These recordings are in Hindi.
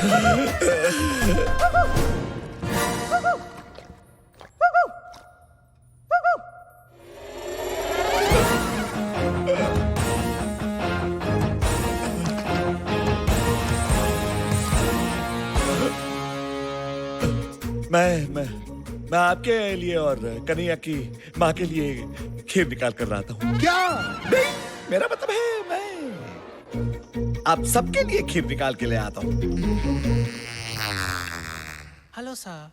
मैं आपके लिए और कन्हैया की माँ के लिए खीर निकाल कर लाता हूँ। क्या? नहीं, मेरा मतलब है मैं आप सबके लिए खीर निकाल के ले आता हूँ। Hello sir.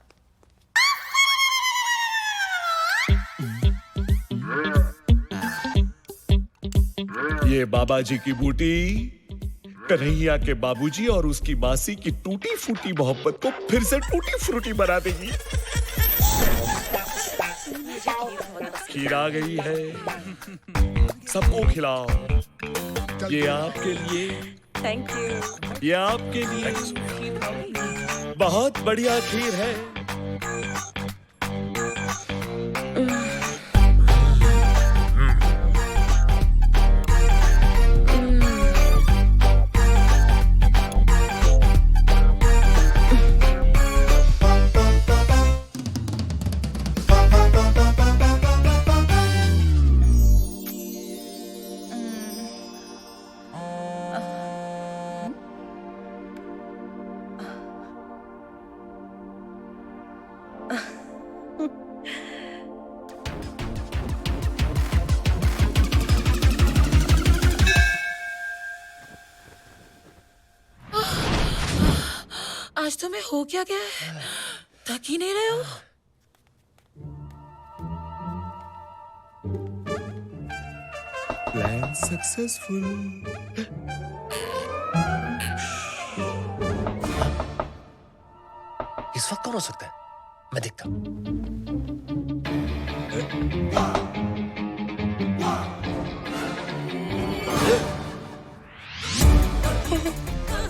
ये बाबा जी की बूटी कन्हैया के बाबूजी और उसकी मासी की टूटी फूटी मोहब्बत को फिर से टूटी फ्रूटी बना देगी। खीर आ गई है, सबको खिलाओ। ये आपके लिए, थैंक यू। ये आपके लिए बहुत बढ़िया खीर है। आज तुम्हें हो क्या गया है? थक ही नहीं रहे हो? Plan successful. इस वक्त कौन हो सकता है? मैं देखता हूँ।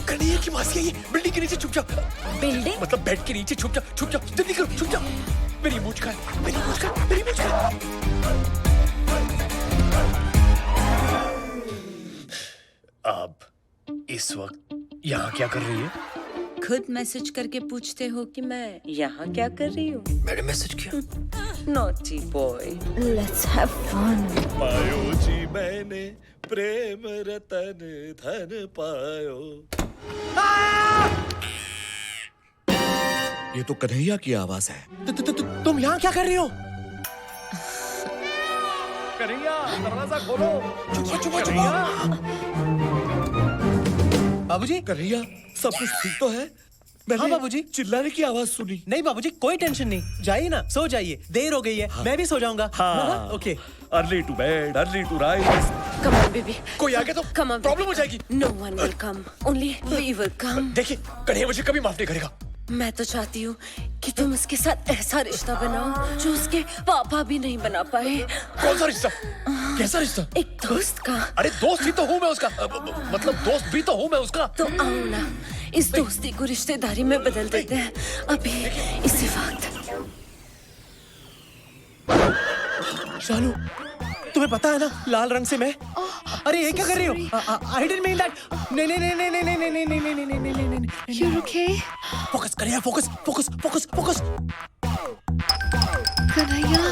कन्हैया की मासी है ये। बिल्डिंग के नीचे छुप जाओ। बिल्डिंग? मतलब बेड के नीचे छुप जाओ, छुप जाओ, जल्दी करो, छुप जाओ। मेरी मूंछ का है, मेरी मूंछ का, मेरी मूंछ का। अब इस वक्त यहाँ क्या कर रही है? खुद मैसेज करके पूछते हो कि मैं यहाँ क्या कर रही हूँ? मैंने मैसेज किया। Naughty boy. Let's have fun. पायो जी मैंने प्रेम रतन धन पायो। ये तो कन्हैया की आवाज है। तुम यहाँ क्या कर रही हो? कन्हैया दरवाजा खोलो। चुप चुप। बाबूजी। कन्हैया सब कुछ ठीक तो है? हाँ बाबूजी। चिल्लाने की आवाज सुनी। नहीं बाबूजी, कोई टेंशन नहीं। जाइए ना, सो जाइए, देर हो गई है। हाँ। मैं भी सो जाऊंगा। हाँ। Okay. Early to bed, early to rise. Come on, baby. कोई आ गया तो Come on, प्रॉब्लम baby. हो जाएगी। No one will come. Only we will come. देखिए, कन्हैया मुझे कभी माफ नहीं करेगा। मैं तो चाहती हूँ कि तुम उसके साथ ऐसा रिश्ता बनाओ जो उसके पापा भी नहीं बना पाए। कौन सा रिश्ता? कैसा रिश्ता? एक दोस्त का। अरे दोस्त ही तो हूँ मैं उसका। मतलब दोस्त भी तो हूँ मैं उसका। तो आओ ना, इस दोस्ती को रिश्तेदारी में बदल देते हैं अभी इसी वक्त। शालू, तुम्हें पता है ना लाल रंग से मैं। अरे ये क्या कर रही हो? I didn't mean that. नहीं नहीं नहीं नहीं नहीं नहीं नहीं नहीं नहीं नहीं नहीं नहीं नहीं। You're okay? फोकस करिए, focus focus focus focus. Kanhaiya,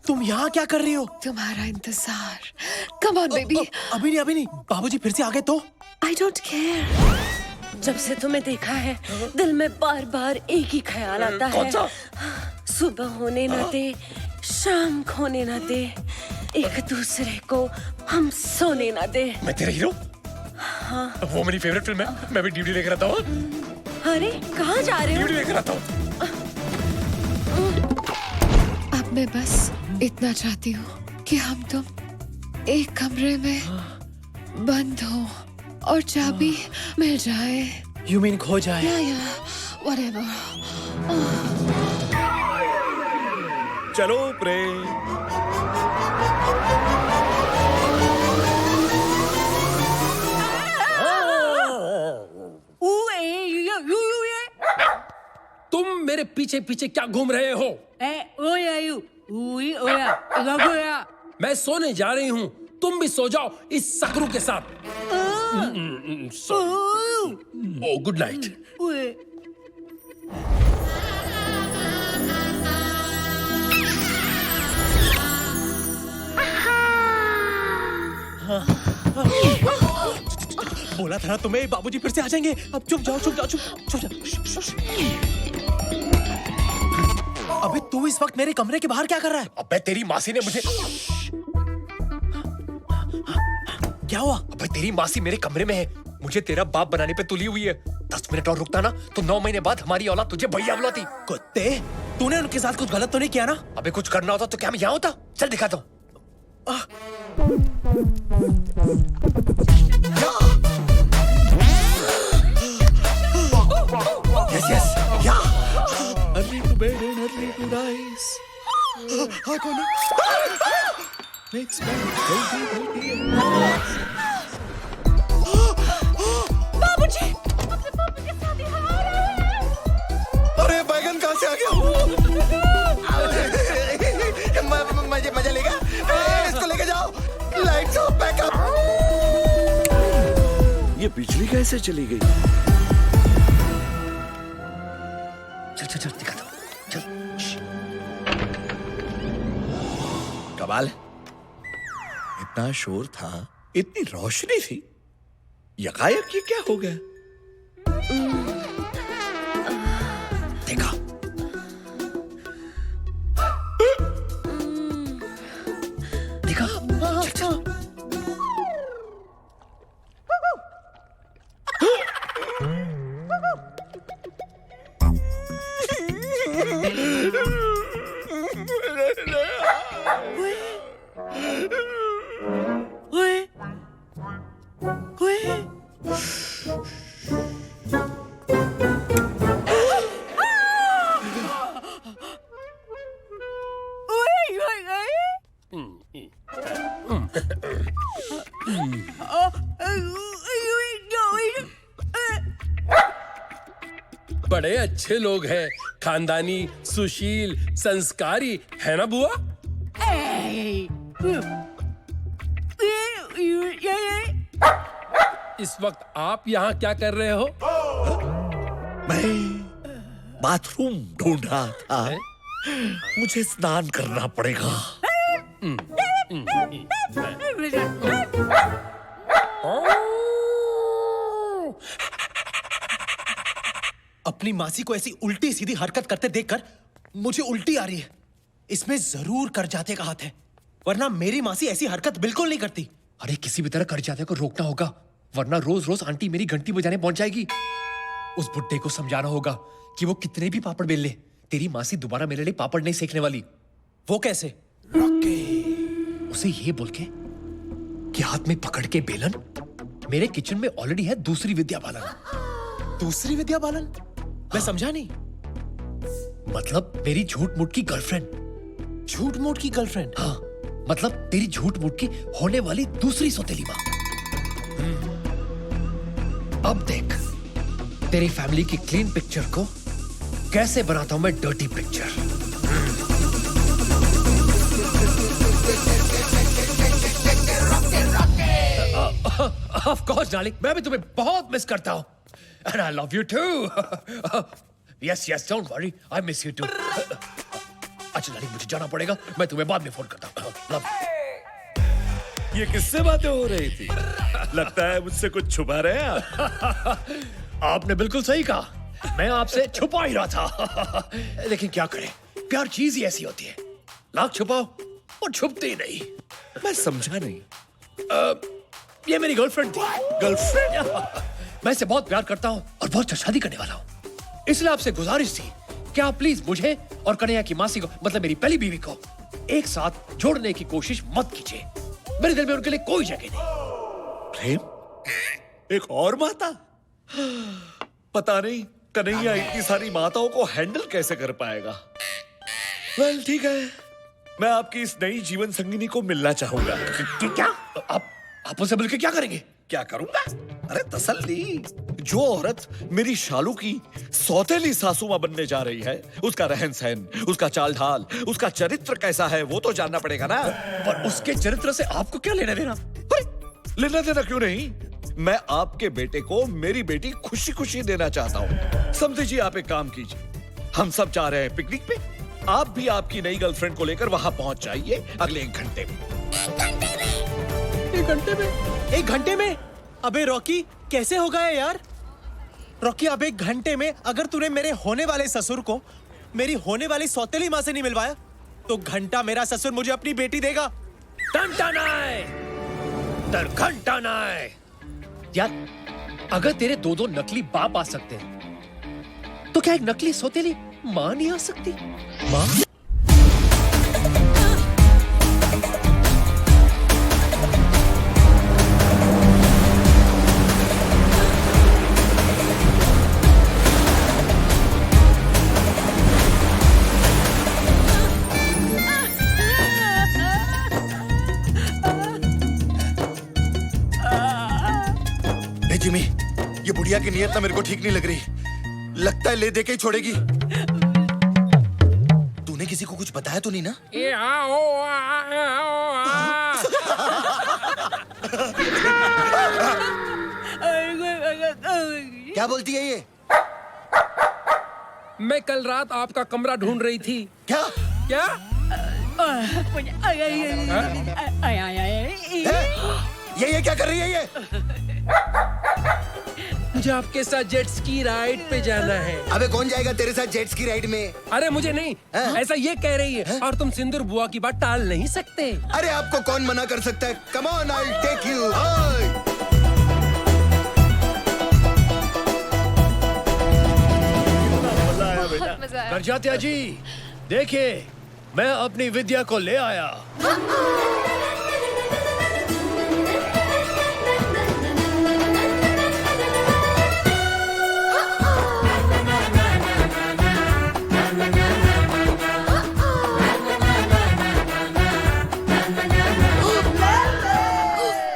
तुम यहाँ क्या कर रही हो? तुम्हारा इंतजार। Come on, baby. अभी नहीं। बाबूजी फिर से आ गए तो? I don't care. जब से तुम्हें देखा है दिल में बार बार एक ही ख्याल आता है। कौन सा? सुबह होने न दे, शाम खोने न दे, एक दूसरे को हम सोने न दे। मैं तेरा हीरो? हाँ। वो मेरी फेवरेट फिल्म है। मैं भी डीवीडी लेकर आता हूँ। अरे कहाँ जा रहे हो? डीवीडी लेकर आता हूँ। अब मैं बस इतना चाहती हूँ कि हम तुम एक कमरे में बंद हो और चाबी मिल जाए। You mean खो जाए? या whatever. चलो प्रेम। तुम मेरे पीछे पीछे क्या घूम रहे हो? मैं सोने जा रही हूँ। तुम भी सो जाओ इस सकरू के साथ। ओ गुड नाइट। बोला था ना तुम्हें, बाबूजी फिर से आ जाएंगे। अब चुप जाओ, चुप जाओ, चुप जाओ। अबे तू इस वक्त मेरे कमरे के बाहर क्या कर रहा है? अबे तेरी मासी ने मुझे। क्या हुआ? अबे तेरी मासी मेरे कमरे में है, मुझे तेरा बाप बनाने पे तुली हुई है। 10 मिनट और रुकता ना तो 9 महीने बाद हमारी औलाद तुझे भैया बुलाती। कुत्ते, तूने उनके साथ कुछ गलत तो नहीं किया ना? अबे कुछ करना होता तो क्या मैं यहाँ होता? चल दिखाता हूँ। यस यस, या। Early to bed and early to rise. हाँ कौन है? Makes me healthy. बाबूजी, अपने पापा के साथ यहाँ आ रहे हैं। अरे बैगन कहाँ से आ गया? मजा लेगा? इसको लेके जाओ। Lights off, back up. ये बिजली कैसे चली गई? चल चल चल दिखाता हूँ, चल। कमाल है। इतना शोर था, इतनी रोशनी थी, यकायक ये क्या हो गया? देखा? देखा? चल चल। बड़े अच्छे लोग हैं, खानदानी, सुशील, संस्कारी, है ना बुआ? इस वक्त आप यहाँ क्या कर रहे हो? मैं बाथरूम ढूंढ रहा था। मुझे स्नान करना पड़ेगा। अपनी मासी को ऐसी उल्टी सीधी हरकत करते देखकर मुझे उल्टी आ रही है। इसमें जरूर करजाते का हाथ है, वरना मेरी मासी ऐसी हरकत बिल्कुल नहीं करती। अरे किसी भी तरह करजाते को रोकना होगा, वरना रोज रोज आंटी मेरी घंटी बजाने पहुंच जाएगी। उस बुड्ढे को समझाना होगा कि वो कितने भी पापड़ बेल ले, तेरी मासी दोबारा मेरे लिए पापड़ नहीं सेकने वाली। वो कैसे? उसे ये बोल के कि हाथ में पकड़ के बेलन, मेरे किचन में ऑलरेडी है दूसरी विद्या बालन। दूसरी विद्या बालन? मैं समझा नहीं। मतलब मेरी झूठ मूठ की गर्लफ्रेंड। झूठ मूठ की गर्लफ्रेंड? हाँ, मतलब तेरी झूठ मूठ की होने वाली दूसरी सौतेली माँ। अब देख तेरी फैमिली की क्लीन पिक्चर को कैसे बनाता हूं मैं dirty picture. Of course darling, मैं भी तुम्हें बहुत मिस करता हूं। And I love you too. Yes, yes, don't worry. I miss you too. अच्छा डार्लिंग, मुझे जाना पड़ेगा, मैं तुम्हें बाद में फोन करता हूँ। Love you. ये किससे बातें हो रही थी? लगता है मुझसे कुछ छुपा रहे हैं आप। आपने बिल्कुल सही कहा, मैं आपसे छुपा ही रहा था। लेकिन क्या करें, प्यार चीज ही ऐसी होती है, लाख छुपाओ और छुपती ही नहीं। मैं समझा नहीं। ये मेरी गर्लफ्रेंड थी। गर्लफ्रेंड? मैं इसे बहुत प्यार करता हूँ और बहुत शादी करने वाला हूँ, इसलिए आपसे गुजारिश थी कि आप प्लीज मुझे और कन्हैया की मासी को, मतलब मेरी पहली बीवी को, एक साथ जोड़ने की कोशिश मत कीजिए। मेरे दिल में उनके लिए कोई जगह नहीं। प्रेम? एक और माता? पता नहीं कन्हैया इतनी सारी माताओं को हैंडल कैसे कर पाएगा। वेल ठीक है, मैं आपकी इस नई जीवन संगिनी को मिलना चाहूंगा। क्या आप उनसे मिलकर क्या करेंगे? क्या करूंगा? अरे तसल्ली, जो औरत मेरी शालू की सौतेली सासू मां बनने जा रही है, उसका रहन सहन, उसका चाल ढाल, उसका चरित्र कैसा है वो तो जानना पड़ेगा ना। पर उसके चरित्र से आपको क्या लेना देना? अरे, लेना देना क्यों नहीं? मैं आपके बेटे को मेरी बेटी खुशी खुशी देना चाहता हूँ। समझिए, आप एक काम कीजिए, हम सब जा रहे हैं पिकनिक पे, आप भी आपकी नई गर्लफ्रेंड को लेकर वहां पहुंच जाइए अगले 1 घंटे में। 1 घंटे में? 1 घंटे में? अबे रॉकी, कैसे होगा ये यार? रॉकी, अब 1 घंटे में अगर तूने मेरे होने वाले ससुर को मेरी होने वाली सौतेली माँ से नहीं मिलवाया तो घंटा मेरा ससुर मुझे अपनी बेटी देगा। घंटा नाय, दर घंटा नाय। यार, अगर तेरे 2 नकली बाप आ सकते हैं तो क्या एक नकली सौतेली माँ नहीं आ सकती? माँ? जिमी, ये बुढ़िया की नियत ना मेरे को ठीक नहीं लग रही। लगता है ले दे के ही छोड़ेगी। तूने किसी को कुछ बताया तो नहीं ना? क्या बोलती है ये? मैं कल रात आपका कमरा ढूंढ रही थी। क्या? क्या? ये क्या कर रही है ये? मुझे आपके साथ जेट स्की राइड पे जाना है। अबे कौन जाएगा तेरे साथ जेट स्की राइड में? अरे मुझे नहीं, ऐसा ये कह रही है। और तुम सिंदूर बुआ की बात टाल नहीं सकते। अरे आपको कौन मना कर सकता है? Come on, I will take you. Karjatya ji, देखिए, मैं अपनी विद्या को ले आया।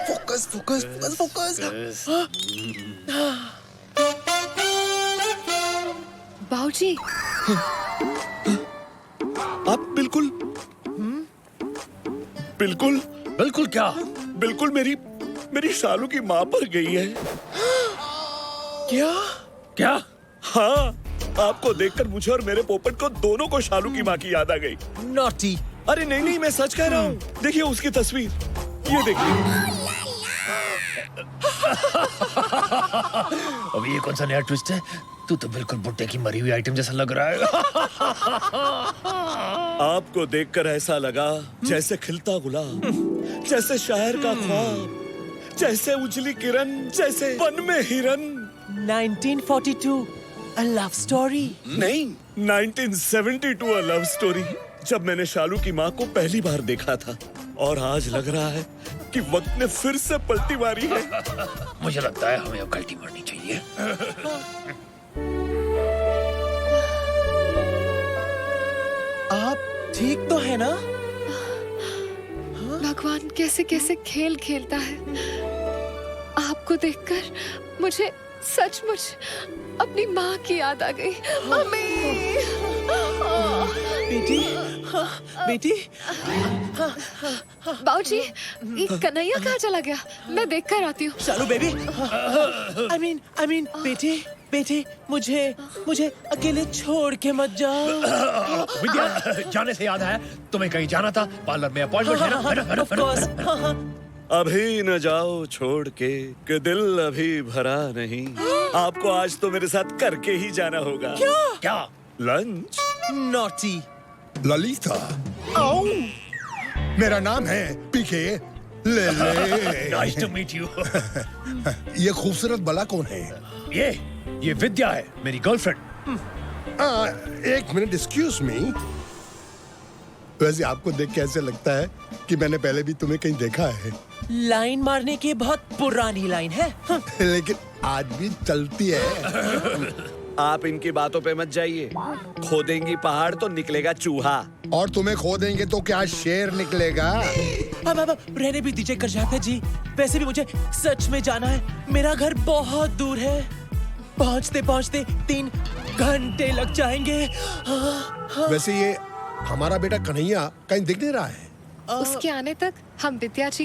Focus focus focus focus. बाऊजी, आप बिल्कुल बिल्कुल बिल्कुल क्या? बिल्कुल मेरी शालू की माँ पर गई है। क्या? क्या? हाँ, आपको देखकर मुझे और मेरे पोपट को दोनों को शालू की माँ की याद आ गई। नॉटी। अरे नहीं, मैं सच कह रहा हूँ। देखिए उसकी तस्वीर, ये देखिए। अब ये कौन सा नया ट्विस्ट है? तू तो बिल्कुल बुट्टे की मरी हुई आइटम जैसा लग रहा है। आपको देखकर ऐसा लगा जैसे खिलता गुलाब, जैसे शायर का ख्वाब, जैसे उजली किरण, जैसे वन में हिरन। 1942, a love story। नहीं, 1972 अ लव स्टोरी। जब मैंने शालू की माँ को पहली बार देखा था, और आज लग रहा है कि वक्त ने फिर से पलटी मारी है। मुझे लगता है हमें अब गलती मारनी चाहिए। आप ठीक तो है ना? भगवान कैसे कैसे खेल खेलता है। आपको देखकर मुझे सचमुच अपनी माँ की याद आ गई। मम्मी, बेटी, बेटी। बाऊजी, ये कन्हैया कहाँ चला गया? मैं देख कर आती हूँ। शालू बेबी। I mean, बेटी, मुझे अकेले छोड़ के मत जाओ। विद्या, जाने से याद आया, तुम्हें कहीं जाना था, पार्लर में अपॉइंटमेंट है ना? Of course, हाँ। अभी न जाओ छोड़ के, कि दिल अभी भरा नहीं। आपको आज तो मेरे साथ करके ही जाना होगा। क्या? लंच। नॉटी। ललिता, मेरा नाम है पीके ले ले। Nice to meet you. ये खूबसूरत बला कौन है? ये विद्या है, मेरी गर्लफ्रेंड। एक मिनट, एक्सक्यूज मी। वैसे आपको देख के ऐसे लगता है कि मैंने पहले भी तुम्हें कहीं देखा है। लाइन मारने की बहुत पुरानी लाइन है। लेकिन आज भी चलती है। आप इनकी बातों पे मत जाइए। खोदेंगी पहाड़ तो निकलेगा चूहा। और तुम्हें खो देंगे तो क्या शेर निकलेगा? अब रहने भी दीजिए करजात्या जी। वैसे भी मुझे सच में जाना है। मेरा घर बहुत दूर है। पहुंचते पहुंचते 3 घंटे लग जाएंगे। वैसे ये हमारा बेटा कन्हैया कहीं दिख नहीं रहा है। उसके आने तक हम विद्या जी